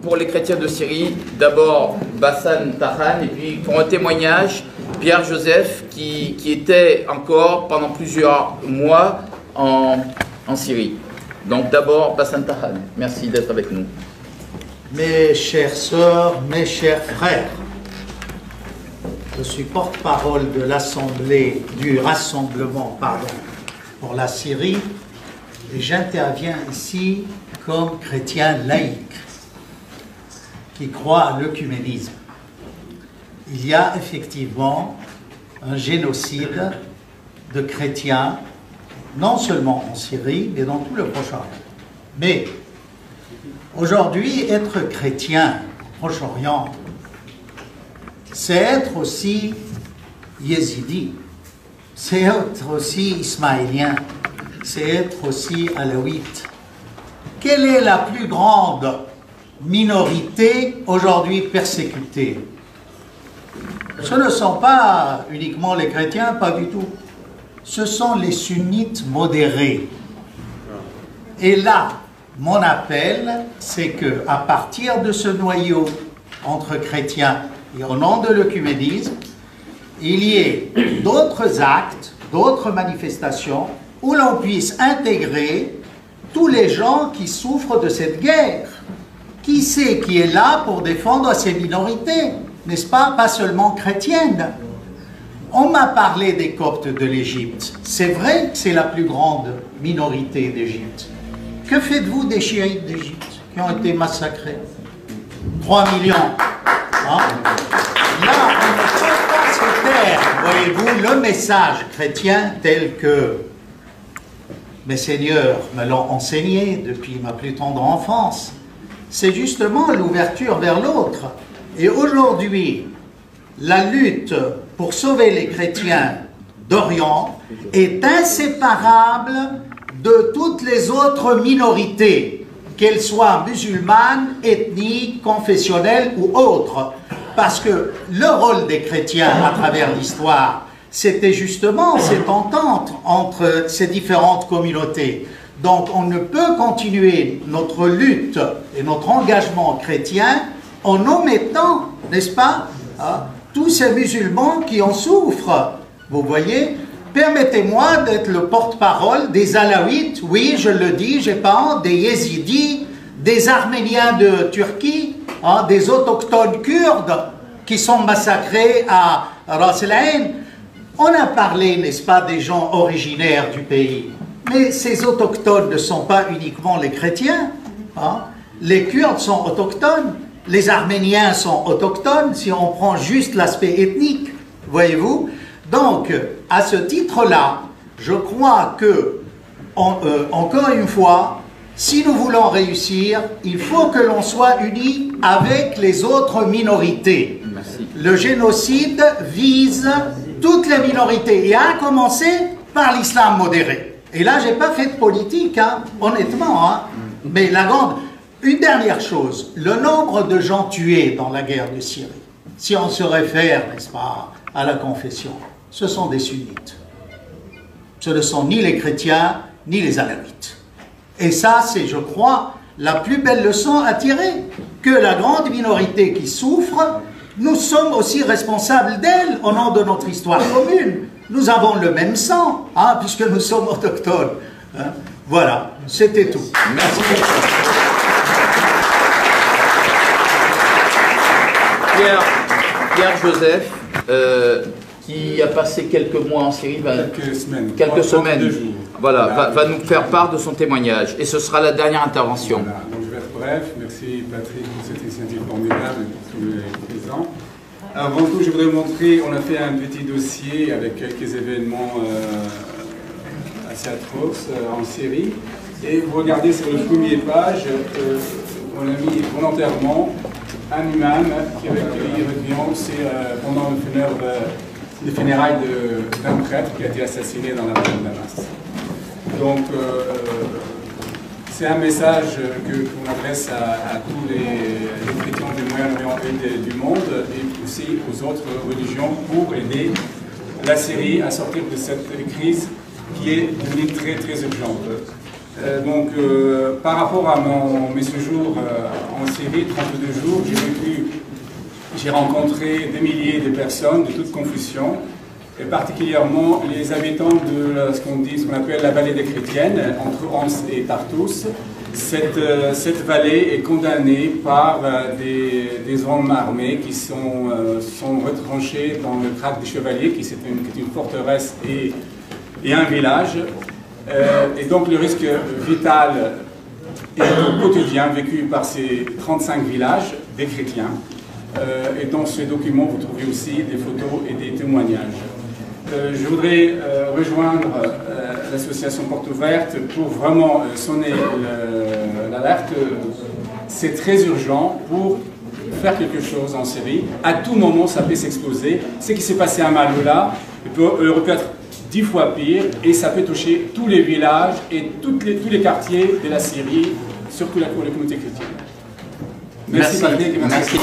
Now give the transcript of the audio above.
Pour les chrétiens de Syrie, d'abord Bassam Tahan, et puis pour un témoignage, Pierre Joseph, qui était encore pendant plusieurs mois en Syrie. Donc d'abord Bassam Tahan, merci d'être avec nous. Mes chères sœurs, mes chers frères, je suis porte-parole de du rassemblement pour la Syrie, et j'interviens ici comme chrétien laïque qui croit à l'œcuménisme. Il y a effectivement un génocide de chrétiens, non seulement en Syrie, mais dans tout le Proche-Orient. Mais aujourd'hui, être chrétien au Proche-Orient, c'est être aussi yézidi, c'est être aussi ismaélien, c'est être aussi alaouite. Quelle est la plus grande minorité aujourd'hui persécutée? Ce ne sont pas uniquement les chrétiens, pas du tout. Ce sont les sunnites modérés. Et là, mon appel, c'est qu'à partir de ce noyau entre chrétiens et au nom de l'œcuménisme, il y ait d'autres actes, d'autres manifestations où l'on puisse intégrer tous les gens qui souffrent de cette guerre. Qui c'est qui est là pour défendre ces minorités, n'est-ce pas? Pas seulement chrétiennes. On m'a parlé des Coptes de l'Égypte. C'est vrai que c'est la plus grande minorité d'Égypte. Que faites-vous des chiites d'Égypte qui ont été massacrés? 3 millions. Hein? Là, on ne peut pas se taire, voyez-vous, le message chrétien tel que mes seigneurs me l'ont enseigné depuis ma plus tendre enfance. C'est justement l'ouverture vers l'autre. Et aujourd'hui, la lutte pour sauver les chrétiens d'Orient est inséparable de toutes les autres minorités, qu'elles soient musulmanes, ethniques, confessionnelles ou autres. Parce que le rôle des chrétiens à travers l'histoire, c'était justement cette entente entre ces différentes communautés. Donc on ne peut continuer notre lutte et notre engagement chrétien en omettant, n'est-ce pas, tous ces musulmans qui en souffrent. Vous voyez, permettez-moi d'être le porte-parole des Alaouites, oui, je le dis, j'ai pas honte, des Yézidis, des Arméniens de Turquie, des autochtones kurdes qui sont massacrés à Ras El Ain. On a parlé, n'est-ce pas, des gens originaires du pays. Mais ces autochtones ne sont pas uniquement les chrétiens. Les Kurdes sont autochtones, les Arméniens sont autochtones, si on prend juste l'aspect ethnique, voyez-vous. Donc, à ce titre-là, je crois que, encore une fois, si nous voulons réussir, il faut que l'on soit unis avec les autres minorités. Merci. Le génocide vise toutes les minorités, et à commencer par l'islam modéré. Et là, je n'ai pas fait de politique, honnêtement. Mais une dernière chose, le nombre de gens tués dans la guerre de Syrie, si on se réfère, n'est-ce pas, à la confession, ce sont des sunnites. Ce ne sont ni les chrétiens, ni les alaouites. Et ça, c'est, je crois, la plus belle leçon à tirer, que la grande minorité qui souffre, nous sommes aussi responsables d'elle au nom de notre histoire commune. Nous avons le même sang, puisque nous sommes autochtones. Voilà, c'était tout. Merci. Pierre Joseph, qui a passé quelques mois en Syrie, quelques semaines, voilà, va nous faire part de son témoignage. Et ce sera la dernière intervention. Voilà, donc je vais être bref. Merci Patrick pour cette initiative formidable et pour tous les présents. Avant tout, je voudrais vous montrer, on a fait un petit dossier avec quelques événements assez atroces en Syrie. Et vous regardez sur le premier page, on a mis volontairement un imam qui avait accueilli pendant les funérailles d'un prêtre qui a été assassiné dans la région de Damas. Donc, c'est un message qu'on adresse à tous les chrétiens du Moyen-Orient et du monde, et aussi aux autres religions, pour aider la Syrie à sortir de cette crise qui est devenue très très urgente. Par rapport à mes séjours en en Syrie, 32 jours, j'ai rencontré des milliers de personnes de toutes confessions, et particulièrement les habitants de ce qu'on appelle la vallée des chrétiennes, entre Homs et Tartous. Cette vallée est condamnée par des hommes armés qui sont retranchés dans le tract des Chevaliers, qui est une forteresse et un village. Et donc le risque vital est au quotidien vécu par ces 35 villages des chrétiens. Et dans ces documents, vous trouvez aussi des photos et des témoignages. Je voudrais rejoindre l'association Porte Ouverte pour vraiment sonner l'alerte. C'est très urgent pour faire quelque chose en Syrie. À tout moment, ça peut s'exploser. Ce qui s'est passé à Maaloula aurait pu être 10 fois pire, et ça peut toucher tous les villages et tous les quartiers de la Syrie, surtout pour les communautés chrétiennes. Merci. Patrick. Merci.